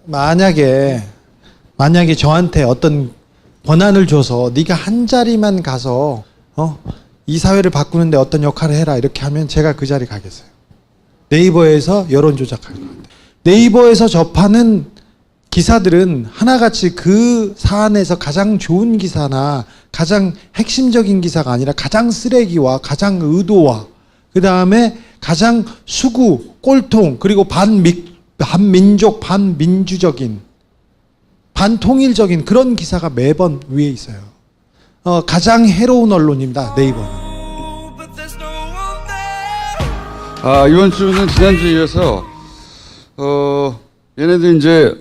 만약에 저한테 어떤 권한을 줘서 네가 한 자리만 가서 이 사회를 바꾸는데 어떤 역할을 해라 이렇게 하면 제가 그 자리 가겠어요. 네이버에서 여론 조작할 것 같아요. 네이버에서 접하는 기사들은 하나같이 그 사안에서 가장 좋은 기사나 가장 핵심적인 기사가 아니라 가장 쓰레기와 가장 의도와 그 다음에 가장 수구, 꼴통 그리고 반민족, 반민주적인 반통일적인 그런 기사가 매번 위에 있어요. 가장 해로운 언론입니다. 네이버는. 이번 주는 지난주에 이어서 얘네들 이제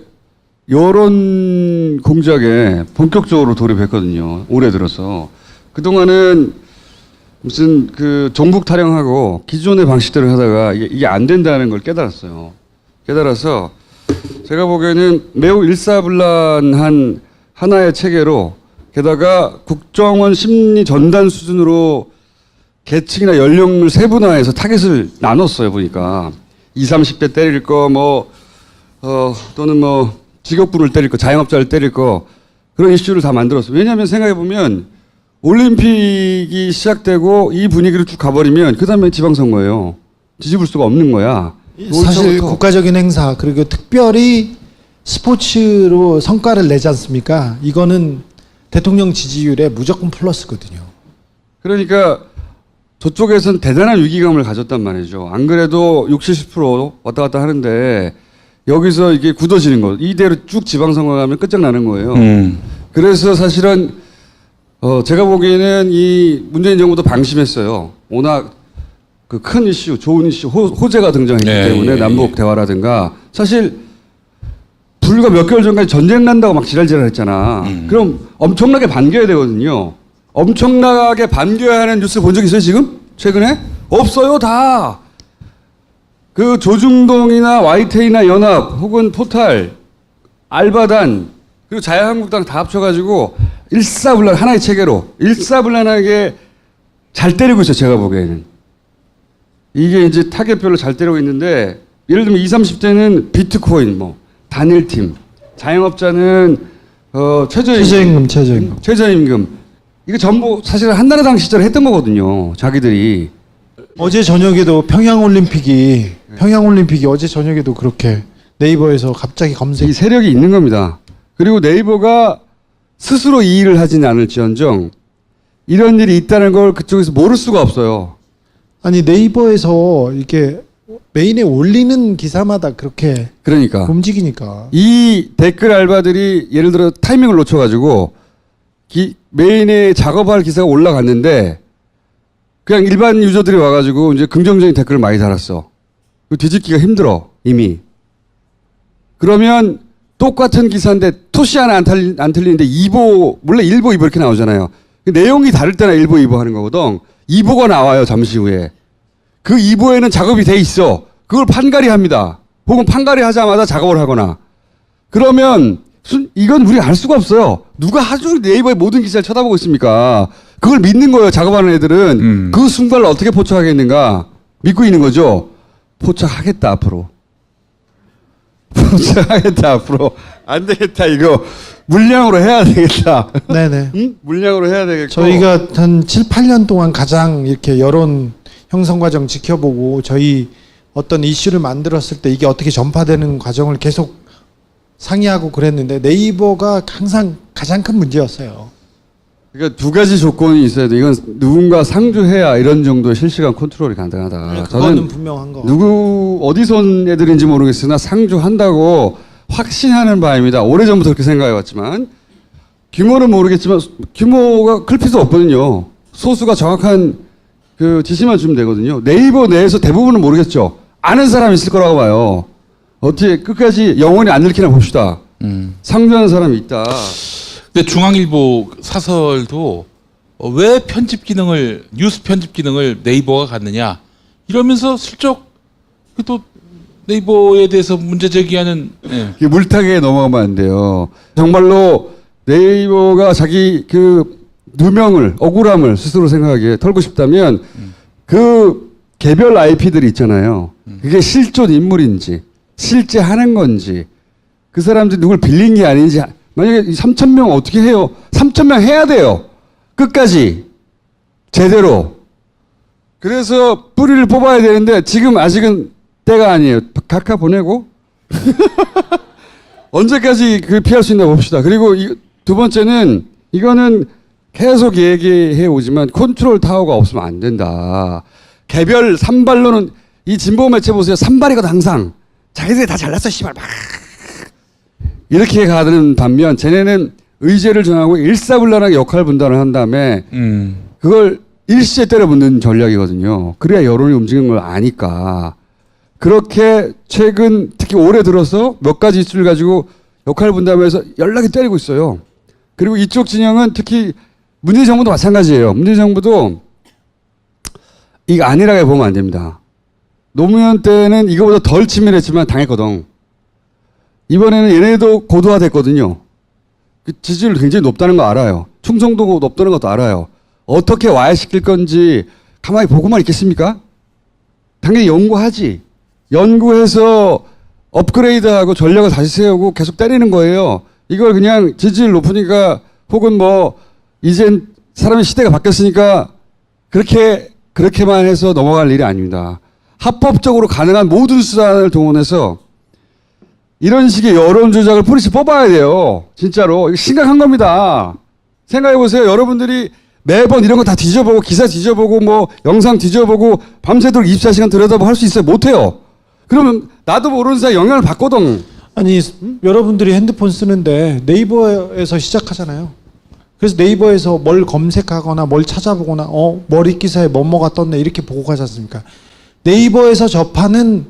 여론 공작에 본격적으로 돌입했거든요. 올해 들어서. 그동안은 무슨 그 종북 타령하고 기존의 방식대로 하다가 이게 안 된다는 걸 깨달았어요. 깨달아서 제가 보기에는 매우 일사불란한 하나의 체계로 게다가 국정원 심리 전단 수준으로 계층이나 연령을 세분화해서 타겟을 나눴어요. 보니까 20, 30대 때릴 거 또는 직업군을 때릴 거, 자영업자를 때릴 거 그런 이슈를 다 만들었어요. 왜냐하면 생각해보면 올림픽이 시작되고 이 분위기로 쭉 가버리면 그 다음에 지방선거예요. 뒤집을 수가 없는 거야. 사실 국가적인 행사 그리고 특별히 스포츠로 성과를 내지 않습니까? 이거는 대통령 지지율에 무조건 플러스거든요. 그러니까 저쪽에서는 대단한 위기감을 가졌단 말이죠. 안 그래도 60, 70% 왔다 갔다 하는데 여기서 이게 굳어지는 거. 이대로 쭉 지방선거 가면 끝장나는 거예요. 그래서 사실은 제가 보기에는 이 문재인 정부도 방심했어요. 워낙 그 큰 이슈, 좋은 이슈, 호재가 등장했기 때문에 남북 대화라든가 사실 불과 몇 개월 전까지 전쟁 난다고 막 지랄지랄 했잖아. 그럼 엄청나게 반겨야 되거든요. 엄청나게 반겨야 하는 뉴스 본 적 있어요, 지금? 최근에? 없어요, 다. 그 조중동이나 YTN이나 연합 혹은 포탈, 알바단 그리고 자유한국당 다 합쳐가지고 일사불란 하나의 체계로 일사불란하게 잘 때리고 있어요. 제가 보기에는. 이게 이제 타겟별로 잘 때리고 있는데 예를 들면 20, 30대는 비트코인 단일팀, 자영업자는 최저임금 이거 전부 사실 한나라당 시절에 했던 거거든요. 자기들이. 어제 저녁에도 평양올림픽이 어제 저녁에도 그렇게 네이버에서 갑자기 검색. 이 세력이 있는 겁니다. 그리고 네이버가 스스로 이 일을 하지는 않을지언정 이런 일이 있다는 걸 그쪽에서 모를 수가 없어요. 아니 네이버에서 이렇게 메인에 올리는 기사마다 그렇게 그러니까 움직이니까. 이 댓글 알바들이 예를 들어 타이밍을 놓쳐가지고 메인에 작업할 기사가 올라갔는데 그냥 일반 유저들이 와가지고 이제 긍정적인 댓글을 많이 달았어. 뒤집기가 힘들어 이미. 그러면 똑같은 기사인데 토시 하나 안 틀리는데 2보 원래 1보 2보 이렇게 나오잖아요. 내용이 다를 때나 1보 2보 하는 거거든. 2보가 나와요 잠시 후에. 그 2보에는 작업이 돼 있어. 그걸 판가리 합니다. 혹은 판가리 하자마자 작업을 하거나. 그러면 이건 우리가 알 수가 없어요. 누가 하루 종일 네이버의 모든 기사를 쳐다보고 있습니까? 그걸 믿는 거예요. 작업하는 애들은. 그 순간을 어떻게 포착하겠는가 믿고 있는 거죠. 포착하겠다 앞으로. 포착하겠다 앞으로. 안 되겠다 이거. 물량으로 해야 되겠다. 네네. 응? 물량으로 해야 되겠고. 저희가 한 7, 8년 동안 가장 이렇게 여론 형성 과정 지켜보고 저희 어떤 이슈를 만들었을 때 이게 어떻게 전파되는 과정을 계속 상의하고 그랬는데 네이버가 항상 가장 큰 문제였어요. 그러니까 두 가지 조건이 있어야 돼. 이건 누군가 상주해야 이런 정도의 실시간 컨트롤이 가능하다. 그거는 분명한 거. 어디서 온 애들인지 모르겠으나 상주한다고 확신하는 바입니다. 오래전부터 그렇게 생각해왔지만 규모는 모르겠지만 규모가 클 필요도 없거든요. 소수가 정확한 그 지시만 주면 되거든요. 네이버 내에서 대부분은 모르겠죠. 아는 사람이 있을 거라고 봐요. 어떻게 끝까지 영원히 안 읽히나 봅시다. 상주하는 사람이 있다. 근데 중앙일보 사설도 왜 편집 기능을 뉴스 편집 기능을 네이버가 갖느냐 이러면서 슬쩍 또 네이버에 대해서 문제 제기하는. 예. 물타기에 넘어가면 안 돼요. 정말로 네이버가 자기 그 누명을 억울함을 스스로 생각하기에 털고 싶다면 그 개별 IP들이 있잖아요. 그게 실존 인물인지 실제 하는 건지 그 사람들이 누굴 빌린 게 아닌지 만약에 3,000명 어떻게 해요? 3,000명 해야 돼요. 끝까지 제대로. 그래서 뿌리를 뽑아야 되는데 지금 아직은 때가 아니에요. 각하 보내고 언제까지 그 피할 수 있나 봅시다. 그리고 두 번째는 이거는 계속 얘기해 오지만 컨트롤 타워가 없으면 안 된다. 개별 산발로는 이 진보 매체 보세요. 산발이거든 항상. 자기들이 다 잘났어 씨발 막 이렇게 가는 반면 쟤네는 의제를 정하고 일사불란하게 역할 분담을 한 다음에 그걸 일시에 때려붓는 전략이거든요. 그래야 여론이 움직이는 걸 아니까. 그렇게 최근 특히 올해 들어서 몇 가지 이슈를 가지고 역할 분담해서 연락이 때리고 있어요. 그리고 이쪽 진영은 특히 문재인 정부도 마찬가지예요. 문재인 정부도 이거 안일하게 보면 안 됩니다. 노무현 때는 이거보다 덜 치밀했지만 당했거든. 이번에는 얘네도 고도화됐거든요. 그 지지율 굉장히 높다는 거 알아요. 충성도 높다는 것도 알아요. 어떻게 와해시킬 건지 가만히 보고만 있겠습니까? 당연히 연구하지. 연구해서 업그레이드하고 전략을 다시 세우고 계속 때리는 거예요. 이걸 그냥 지지율 높으니까 혹은 뭐 이젠 사람의 시대가 바뀌었으니까 그렇게만 해서 넘어갈 일이 아닙니다. 합법적으로 가능한 모든 수단을 동원해서 이런 식의 여론 조작을 뿌리치 뽑아야 돼요. 진짜로. 이거 심각한 겁니다. 생각해 보세요. 여러분들이 매번 이런 거 다 뒤져보고 기사 뒤져보고 뭐 영상 뒤져보고 밤새도록 24시간 들여다보고 할 수 있어요? 못해요. 그러면 나도 모르는 사이에 영향을 받거든. 아니 여러분들이 핸드폰 쓰는데 네이버에서 시작하잖아요. 그래서 네이버에서 뭘 검색하거나 뭘 찾아보거나 머리 기사에 뭐뭐가 떴네 이렇게 보고 가지 않습니까? 네이버에서 접하는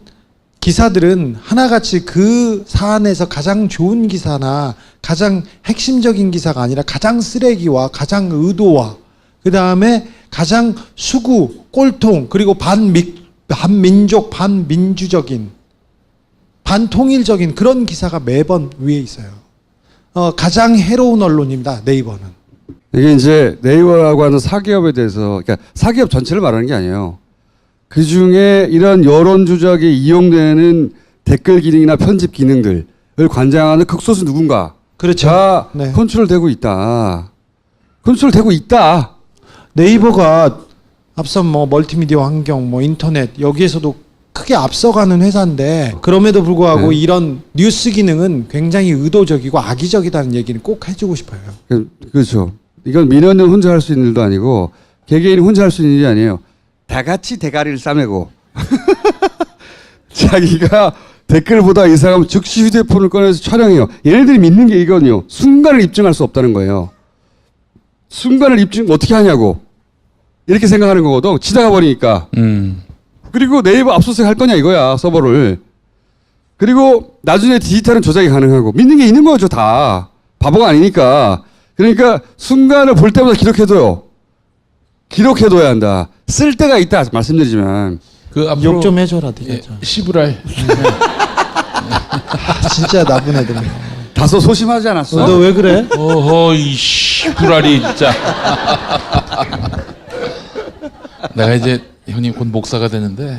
기사들은 하나같이 그 사안에서 가장 좋은 기사나 가장 핵심적인 기사가 아니라 가장 쓰레기와 가장 의도와 그 다음에 가장 수구, 꼴통 그리고 반민족, 반민주적인 반통일적인 그런 기사가 매번 위에 있어요. 가장 해로운 언론입니다. 네이버는. 이게 이제 네이버라고 하는 사기업에 대해서 그러니까 사기업 전체를 말하는 게 아니에요. 그 중에 이런 여론 조작에 이용되는 댓글 기능이나 편집 기능들을 관장하는 극소수 누군가. 그렇죠. 네. 컨트롤되고 있다. 컨트롤되고 있다. 네이버가 앞선 뭐 멀티미디어 환경, 뭐 인터넷 여기에서도 크게 앞서가는 회사인데 그럼에도 불구하고 네. 이런 뉴스 기능은 굉장히 의도적이고 악의적이다는 얘기는 꼭 해주고 싶어요. 그렇죠. 이건 민원은 혼자 할 수 있는 일도 아니고 개개인이 혼자 할 수 있는 일이 아니에요. 다 같이 대가리를 싸매고 자기가 댓글보다 이상하면 즉시 휴대폰을 꺼내서 촬영해요. 얘네들이 믿는 게 이거든요. 순간을 입증할 수 없다는 거예요. 순간을 입증 어떻게 하냐고 이렇게 생각하는 거거든. 치다가 버리니까. 그리고 네이버 압수수색 할 거냐 이거야 서버를. 그리고 나중에 디지털은 조작이 가능하고 믿는 게 있는 거죠 다. 바보가 아니니까. 그러니까 순간을 볼 때마다 기록해둬요. 기록해둬야 한다. 쓸 때가 있다 말씀드리지만. 그 앞으로 욕 좀 해줘라, 네가 좀. 시부랄. 진짜 나쁜 애들이네. 다소 소심하지 않았어? 너 왜 그래? 어허 이 시부랄이 진짜. 내가 이제 형님 곧 목사가 되는데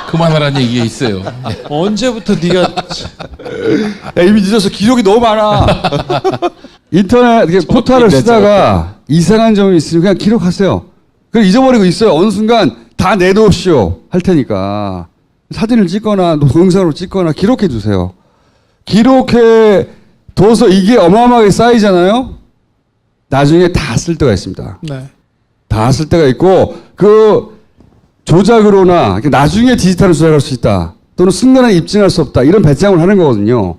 그만하라는 얘기가 있어요. 언제부터 네가 야, 이미 늦어서 기록이 너무 많아. 인터넷 포털을 쓰다가 이상한 점이 있으면 그냥 기록하세요. 그럼 잊어버리고 있어요. 어느 순간 다 내놓으시오 할 테니까 사진을 찍거나 동영상으로 찍거나 기록해 두세요. 기록해 둬서 이게 어마어마하게 쌓이잖아요. 나중에 다 쓸 때가 있습니다. 네. 다 쓸 때가 있고 그 조작으로나 나중에 디지털을 조작할 수 있다. 또는 순간에 입증할 수 없다. 이런 배짱을 하는 거거든요.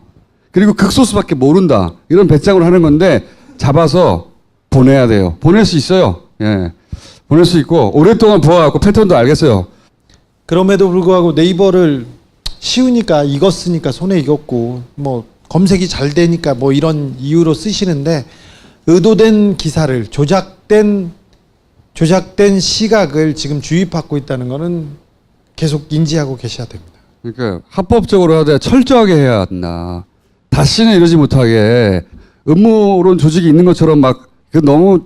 그리고 극소수밖에 모른다. 이런 배짱을 하는 건데 잡아서 보내야 돼요. 보낼 수 있어요. 예. 보낼 수 있고 오랫동안 보아갖고 패턴도 알겠어요. 그럼에도 불구하고 네이버를 쉬우니까 익었으니까 손에 익었고 뭐 검색이 잘 되니까 뭐 이런 이유로 쓰시는데 의도된 기사를 조작된 시각을 지금 주입하고 있다는 거는 계속 인지하고 계셔야 됩니다. 그러니까 합법적으로 하되 철저하게 해야 한다. 다시는 이러지 못하게 음모론 조직이 있는 것처럼 막 너무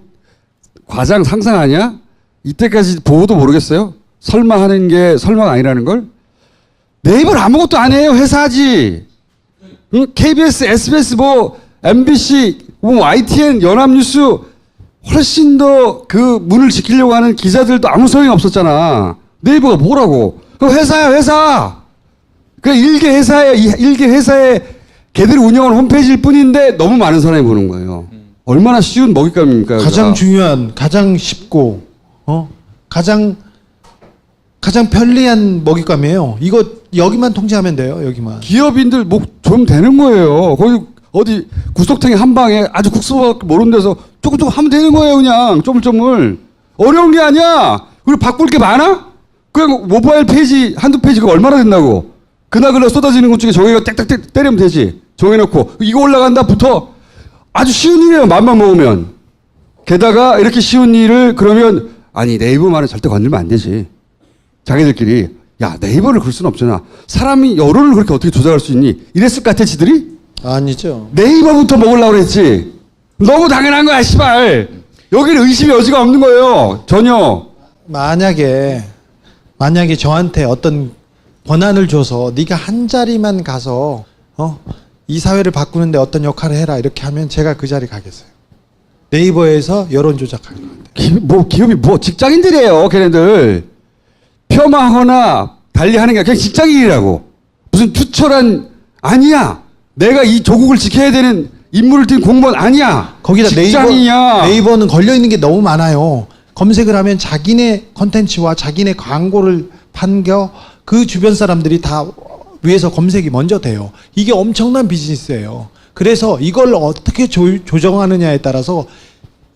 과장 상상 아니야? 이때까지 보고도 모르겠어요? 설마 하는 게 설마가 아니라는 걸? 네이버는 아무것도 안 해요. 회사지. KBS, SBS, MBC, YTN, 연합뉴스 훨씬 더 그 문을 지키려고 하는 기자들도 아무 소용이 없었잖아. 네이버가 뭐라고? 그 회사야 회사. 그 일개 회사에 걔들이 운영하는 홈페이지일 뿐인데 너무 많은 사람이 보는 거예요. 얼마나 쉬운 먹잇감입니까? 가장 여기가. 중요한, 가장 쉽고, 가장 편리한 먹잇감이에요. 이거 여기만 통제하면 돼요. 여기만. 기업인들 목 좀 되는 거예요. 거기 어디 구석탱이 한 방에 아주 국수밖에 모르는 데서 조금 하면 되는 거예요. 그냥 쪼물쪼물. 어려운 게 아니야. 그리고 바꿀 게 많아? 그냥 모바일 페이지 한두 페이지가 얼마나 된다고. 그날 쏟아지는 것 중에 정해가 땡땡땡 때리면 되지. 정해놓고 이거 올라간다부터 아주 쉬운 일이에요. 맘만 먹으면. 게다가 이렇게 쉬운 일을 그러면 아니 네이버만은 절대 건들면 안 되지. 자기들끼리 야 네이버를 그럴 수는 없잖아. 사람이 여론을 그렇게 어떻게 조작할 수 있니? 이랬을 것 같아 지들이? 아니죠. 네이버부터 먹으려고 그랬지. 너무 당연한 거야 씨발. 여기는 의심의 여지가 없는 거예요. 전혀. 만약에 저한테 어떤 권한을 줘서 네가 한 자리만 가서 이 사회를 바꾸는데 어떤 역할을 해라 이렇게 하면 제가 그 자리 가겠어요. 네이버에서 여론 조작할 것 같아요. 기업이 직장인들이에요. 걔네들. 폄하하거나 달리하는 게 그냥 직장인이라고. 무슨 투철한 아니야. 내가 이 조국을 지켜야 되는 임무를 띈 공무원 아니야. 거기다 직장인이야. 네이버는 걸려 있는 게 너무 많아요. 검색을 하면 자기네 컨텐츠와 자기네 광고를 판겨 그 주변 사람들이 다 위에서 검색이 먼저 돼요. 이게 엄청난 비즈니스예요. 그래서 이걸 어떻게 조정하느냐에 따라서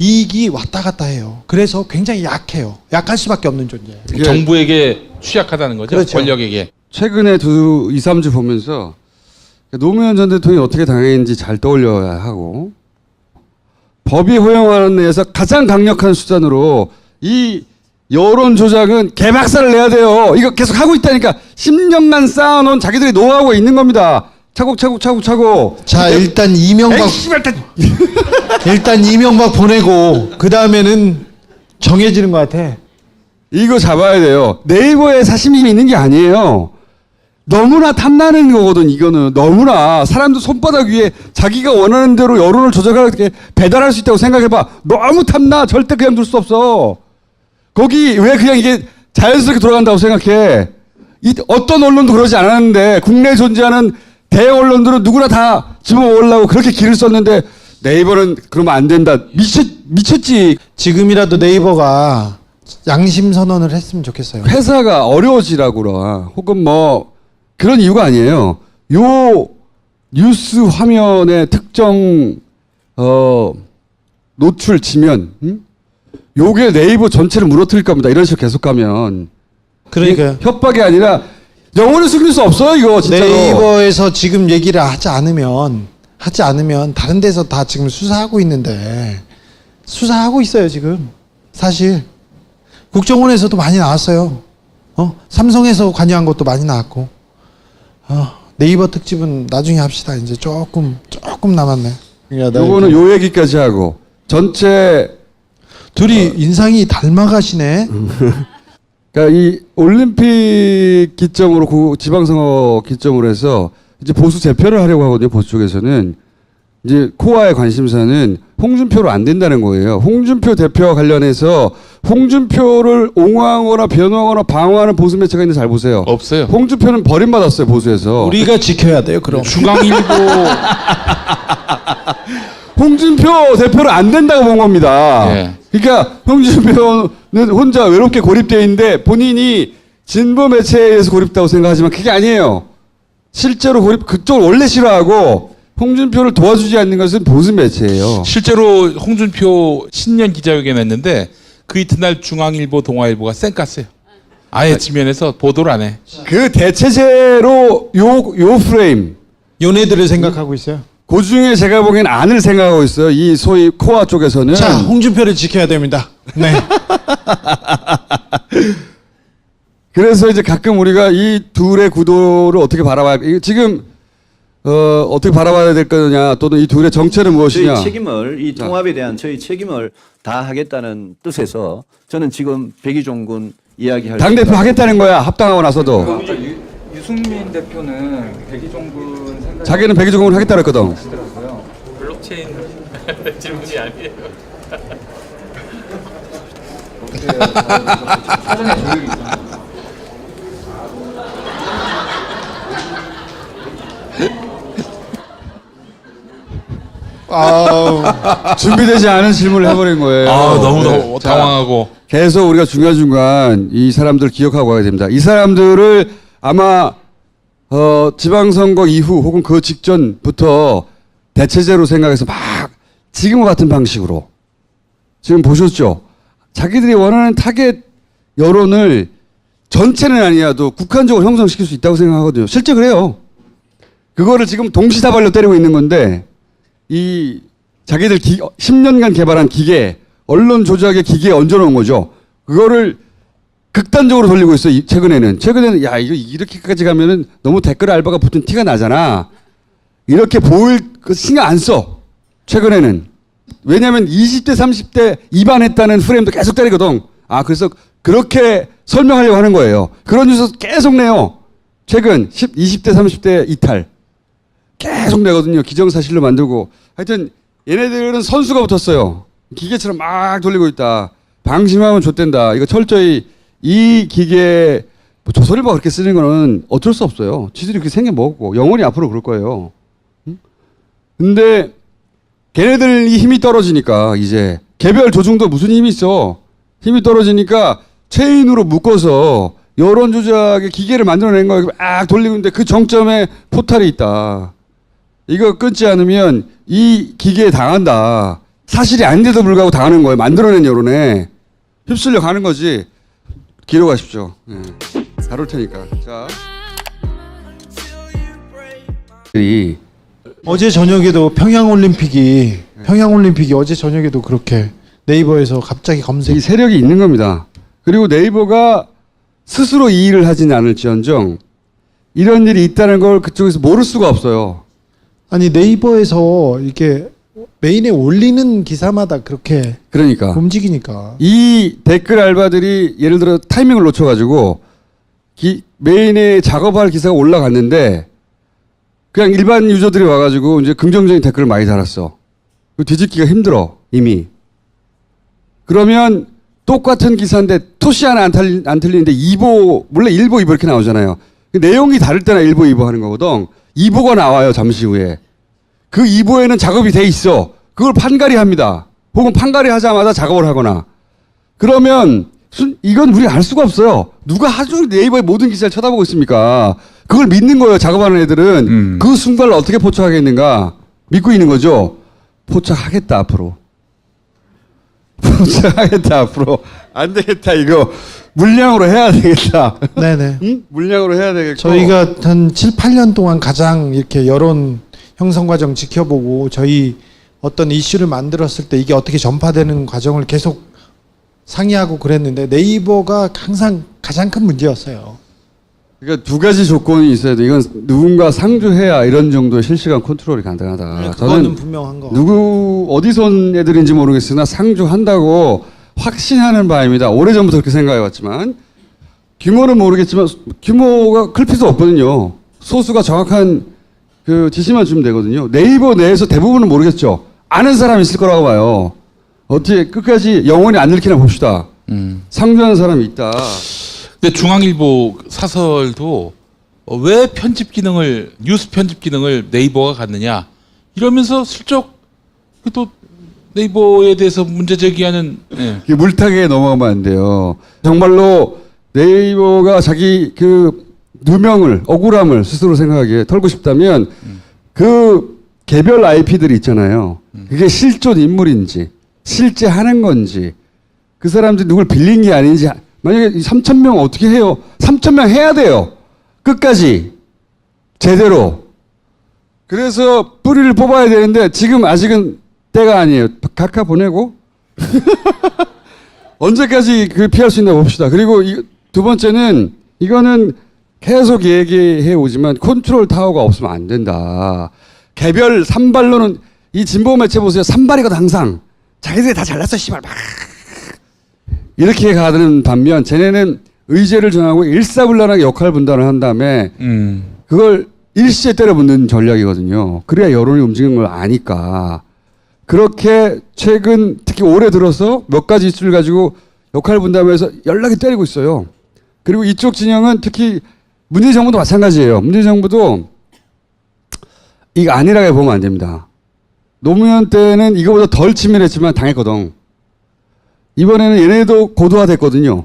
이익이 왔다 갔다 해요. 그래서 굉장히 약해요. 약할 수밖에 없는 존재예요. 이게 정부에게 취약하다는 거죠. 그렇죠. 권력에게. 최근에 2, 3주 보면서 노무현 전 대통령이 어떻게 당했는지 잘 떠올려야 하고 법이 허용하는 데에서 가장 강력한 수단으로 이 여론 조작은 개박살을 내야 돼요. 이거 계속 하고 있다니까 10년간 쌓아놓은 자기들이 노하우가 있는 겁니다. 차곡차곡. 자, 일단 이명박 에이, 씨발, 일단 이명박 보내고 그 다음에는 정해지는 것 같아. 이거 잡아야 돼요. 네이버에 사심이 있는 게 아니에요. 너무나 탐나는 거거든, 이거는. 너무나. 사람들 손바닥 위에 자기가 원하는 대로 여론을 조작하게 배달할 수 있다고 생각해봐. 너무 탐나. 절대 그냥 둘 수 없어. 거기 왜 그냥 이게 자연스럽게 돌아간다고 생각해. 어떤 언론도 그러지 않았는데, 국내에 존재하는 대형 언론들은 누구나 다 집어먹으려고 그렇게 길을 썼는데, 네이버는 그러면 안 된다. 미쳤지. 지금이라도 네이버가 양심 선언을 했으면 좋겠어요. 회사가 어려워지라거나 혹은 그런 이유가 아니에요. 요 뉴스 화면에 특정 노출 지면 요게 네이버 전체를 무너뜨릴 겁니다. 이런 식으로 계속 가면. 그러니까 협박이 아니라 영원히 숨길 수 없어요. 이거 진짜로. 네이버에서 지금 얘기를 하지 않으면 다른 데서 다 지금 수사하고 있는데 수사하고 있어요 지금. 사실 국정원에서도 많이 나왔어요. 삼성에서 관여한 것도 많이 나왔고. 네이버 특집은 나중에 합시다. 이제 조금 남았네. 요거는 요 얘기까지 하고 전체 둘이 인상이 닮아가시네. 그러니까 이 올림픽 기점으로 지방선거 기점으로 해서 이제 보수 재표를 하려고 하거든요. 보수 쪽에서는 이제 코어의 관심사는 홍준표로 안 된다는 거예요. 홍준표 대표와 관련해서 홍준표를 옹호하거나 변호하거나 방어하는 보수 매체가 있는지 잘 보세요. 없어요. 홍준표는 버림받았어요. 보수에서. 우리가 지켜야 돼요. 그럼 중앙일보 홍준표 대표를 안 된다고 본 겁니다. 네. 그러니까 홍준표는 혼자 외롭게 고립되어 있는데 본인이 진보 매체에 의해서 고립다고 생각하지만 그게 아니에요. 실제로 그쪽을 원래 싫어하고 홍준표를 도와주지 않는 것은 보수 매체예요. 실제로 홍준표 신년 기자회견 했는데 그 이튿날 중앙일보, 동아일보가 쌩깠어요. 아예 지면에서 보도를 안 해. 그 대체제로 요 프레임. 요네들을 생각하고 있어요. 그 중에 제가 보기엔 안을 생각하고 있어요. 이 소위 코아 쪽에서는. 자, 홍준표를 지켜야 됩니다. 네. 그래서 이제 가끔 우리가 이 둘의 구도를 어떻게 바라봐야, 지금, 어떻게 바라봐야 될 거냐, 또는 이 둘의 정체는 무엇이냐. 저희 책임을, 이 통합에 대한 저희 책임을 다하겠다는 뜻에서 저는 지금 백의종 군 이야기할 당대표 하겠다는 거야, 합당하고 나서도. 그러니까 유승민 대표는 백의종 군 자기는 백의종군을 하겠다 그랬거든. 블록체인 질문이 아니에요. 준비되지 않은 질문을 해버린 거예요. 너무 네. 자, 당황하고. 계속 우리가 중간중간 이 사람들 기억하고 가야 됩니다. 이 사람들을 아마 지방선거 이후 혹은 그 직전부터 대체제로 생각해서 막 지금과 같은 방식으로 지금 보셨죠? 자기들이 원하는 타겟 여론을 전체는 아니어도 국한적으로 형성시킬 수 있다고 생각하거든요. 실제 그래요. 그거를 지금 동시다발로 때리고 있는 건데 이 자기들 10년간 개발한 기계, 언론 조작의 기계에 얹어놓은 거죠. 그거를 극단적으로 돌리고 있어요. 최근에는 야 이거 이렇게까지 가면은 너무 댓글 알바가 붙은 티가 나잖아. 이렇게 보일 그 신경 안 써. 최근에는 왜냐하면 20대 30대 입안했다는 프레임도 계속 때리거든. 그래서 그렇게 설명하려고 하는 거예요. 그런 뉴스 계속 내요. 최근 20대 30대 이탈 계속 내거든요. 기정사실로 만들고. 하여튼 얘네들은 선수가 붙었어요. 기계처럼 막 돌리고 있다. 방심하면 좆된다. 이거 철저히 이 기계 조선일보가 그렇게 쓰는 거는 어쩔 수 없어요. 지들이 그렇게 생겨먹었고 영원히 앞으로 그럴 거예요. 근데 걔네들이 힘이 떨어지니까 이제 개별 조중도 무슨 힘이 있어. 힘이 떨어지니까 체인으로 묶어서 여론 조작의 기계를 만들어낸 거예요. 막 돌리고 있는데 그 정점에 포탈이 있다. 이거 끊지 않으면 이 기계에 당한다. 사실이 아닌데도 불구하고 당하는 거예요. 만들어낸 여론에 휩쓸려 가는 거지. 기로 가십시오. 다룰 테니까. 자, 어제 저녁에도 평양올림픽이 어제 저녁에도 그렇게 네이버에서 갑자기 검색. 이 세력이 있는 겁니다. 그리고 네이버가 스스로 이 일을 하지는 않을지언정 이런 일이 있다는 걸 그쪽에서 모를 수가 없어요. 아니 네이버에서 이렇게 메인에 올리는 기사마다 그렇게 그러니까 움직이니까. 이 댓글 알바들이 예를 들어 타이밍을 놓쳐가지고 메인에 작업할 기사가 올라갔는데 그냥 일반 유저들이 와가지고 이제 긍정적인 댓글을 많이 달았어. 뒤집기가 힘들어 이미. 그러면 똑같은 기사인데 토시 하나 안 틀리는데 2보 몰래 1보 2보 이렇게 나오잖아요. 내용이 다를 때나 1보 2보 하는 거거든. 2보가 나와요 잠시 후에. 그 2보에는 작업이 돼 있어. 그걸 판가리 합니다. 혹은 판가리 하자마자 작업을 하거나. 그러면 이건 우리가 알 수가 없어요. 누가 하루 종일 네이버의 모든 기사를 쳐다보고 있습니까? 그걸 믿는 거예요. 작업하는 애들은. 그 순간을 어떻게 포착하겠는가 믿고 있는 거죠. 포착하겠다 앞으로. 포착하겠다 앞으로. 안 되겠다 이거. 물량으로 해야 되겠다. 네네. 응? 물량으로 해야 되겠고. 저희가 한 7, 8년 동안 가장 이렇게 여론 형성 과정 지켜보고 저희 어떤 이슈를 만들었을 때 이게 어떻게 전파되는 과정을 계속 상의하고 그랬는데 네이버가 항상 가장 큰 문제였어요. 그러니까 두 가지 조건이 있어야 돼. 이건 누군가 상주해야 이런 정도의 실시간 컨트롤이 가능하다. 그거는 저는 분명한 거. 어디서 온 애들인지 모르겠으나 상주한다고 확신하는 바입니다. 오래전부터 그렇게 생각해왔지만 규모는 모르겠지만 규모가 클 필요도 없거든요. 소수가 정확한 그 지시만 주면 되거든요. 네이버 내에서 대부분은 모르겠죠. 아는 사람이 있을 거라고 봐요. 어떻게 끝까지 영원히 안 읽히나 봅시다. 상주하는 사람이 있다. 근데 중앙일보 사설도 왜 편집 기능을 뉴스 편집 기능을 네이버가 갖느냐 이러면서 슬쩍 또 네이버에 대해서 문제 제기하는. 이게 물타기에 넘어가면 안 돼요. 정말로 네이버가 자기 그 누명을 억울함을 스스로 생각하기에 털고 싶다면 그 개별 IP들이 있잖아요. 그게 실존 인물인지 실제 하는 건지 그 사람들이 누굴 빌린 게 아닌지. 만약에 3,000명 어떻게 해요? 3,000명 해야 돼요. 끝까지 제대로. 그래서 뿌리를 뽑아야 되는데 지금 아직은 때가 아니에요. 각하 보내고 언제까지 그 피할 수 있나 봅시다. 그리고 두 번째는 이거는 계속 얘기해 오지만 컨트롤 타워가 없으면 안 된다. 개별 산발로는 이 진보 매체 보세요. 산발이거든 항상. 자기들이 다 잘났어 씨발 막 이렇게 가는 반면 쟤네는 의제를 정하고 일사불란하게 역할 분담을 한 다음에 그걸 일시에 때려붓는 전략이거든요. 그래야 여론이 움직이는 걸 아니까. 그렇게 최근 특히 올해 들어서 몇 가지 이슈를 가지고 역할 분담해서 연락이 때리고 있어요. 그리고 이쪽 진영은 특히 문재인 정부도 마찬가지예요. 문재인 정부도 이거 안일하게 보면 안 됩니다. 노무현 때는 이거보다 덜 치밀했지만 당했거든. 이번에는 얘네도 고도화됐거든요.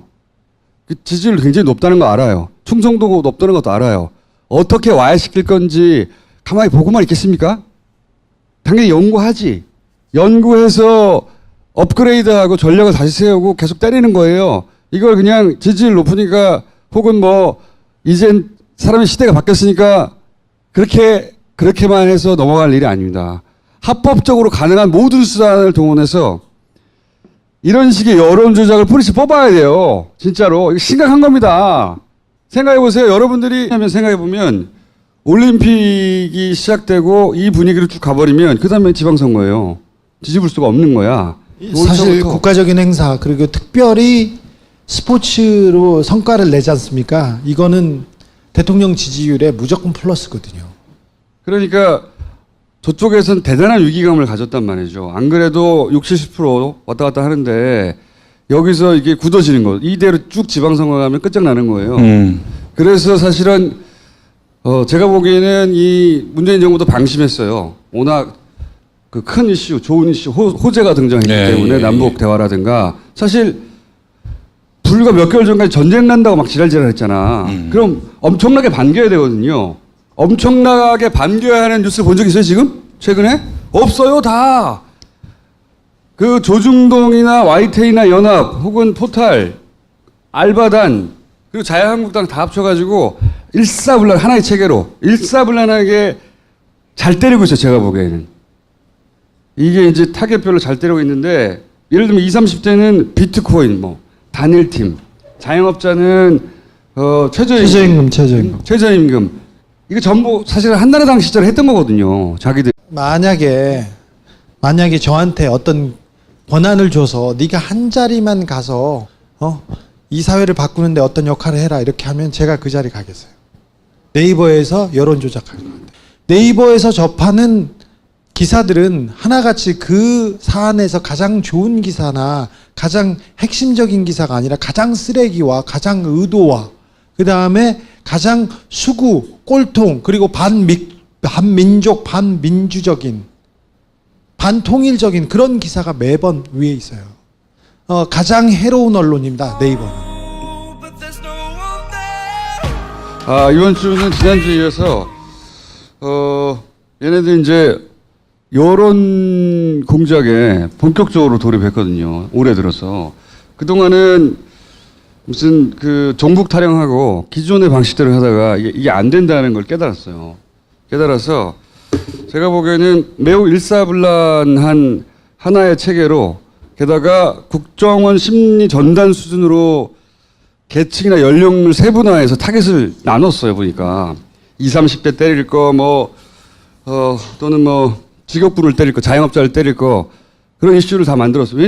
그 지지율 굉장히 높다는 거 알아요. 충성도가 높다는 것도 알아요. 어떻게 와해시킬 건지 가만히 보고만 있겠습니까? 당연히 연구하지. 연구해서 업그레이드하고 전략을 다시 세우고 계속 때리는 거예요. 이걸 그냥 지지율 높으니까 혹은 뭐 이젠 사람의 시대가 바뀌었으니까 그렇게만 해서 넘어갈 일이 아닙니다. 합법적으로 가능한 모든 수단을 동원해서 이런 식의 여론 조작을 뿌리치 뽑아야 돼요. 진짜로. 이거 심각한 겁니다. 생각해 보세요. 여러분들이 생각해 보면 올림픽이 시작되고 이 분위기로 쭉 가버리면 그 다음에 지방선거예요. 뒤집을 수가 없는 거야. 사실 여기서부터. 국가적인 행사 그리고 특별히 스포츠로 성과를 내지 않습니까? 이거는 대통령 지지율에 무조건 플러스거든요. 그러니까 저쪽에서는 대단한 위기감을 가졌단 말이죠. 안 그래도 60, 70% 왔다 갔다 하는데 여기서 이게 굳어지는 거. 이대로 쭉 지방선거 가면 끝장나는 거예요. 그래서 사실은 제가 보기에는 이 문재인 정부도 방심했어요. 워낙 그 큰 이슈, 좋은 이슈, 호재가 등장했기 때문에 남북 대화라든가 사실 불과 몇 개월 전까지 전쟁 난다고 막 지랄지랄 했잖아. 그럼 엄청나게 반겨야 되거든요. 엄청나게 반겨야 하는 뉴스 본 적 있어요, 지금? 최근에? 없어요, 다. 그 조중동이나 YTN이나 연합 혹은 포탈, 알바단, 그리고 자유한국당 다 합쳐가지고 일사불란 하나의 체계로 일사불란하게 잘 때리고 있어요, 제가 보기에는. 이게 이제 타겟별로 잘 때리고 있는데 예를 들면 20, 30대는 비트코인, 뭐 단일팀, 자영업자는 최저임금. 이거 전부 사실 한나라당 시절에 했던 거거든요. 자기들. 만약에 저한테 어떤 권한을 줘서 네가 한 자리만 가서 이 사회를 바꾸는데 어떤 역할을 해라 이렇게 하면 제가 그 자리 가겠어요. 네이버에서 여론 조작할 것 같아요. 네이버에서 접하는 기사들은 하나같이 그 사안에서 가장 좋은 기사나 가장 핵심적인 기사가 아니라 가장 쓰레기와 가장 의도와 그 다음에 가장 수구, 꼴통 그리고 반민족, 반민주적인 반통일적인 그런 기사가 매번 위에 있어요. 가장 해로운 언론입니다. 네이버는. 이번 주는 지난주에 이어서 얘네들 이제 여론 공작에 본격적으로 돌입했거든요. 올해 들어서. 그동안은 무슨 그 종북 타령하고 기존의 방식대로 하다가 이게 안 된다는 걸 깨달았어요. 깨달아서 제가 보기에는 매우 일사불란한 하나의 체계로 게다가 국정원 심리 전단 수준으로 계층이나 연령을 세분화해서 타겟을 나눴어요. 보니까 20, 30대 때릴 거 또는 직업군을 때릴 거, 자영업자를 때릴 거 그런 이슈를 다 만들었어요.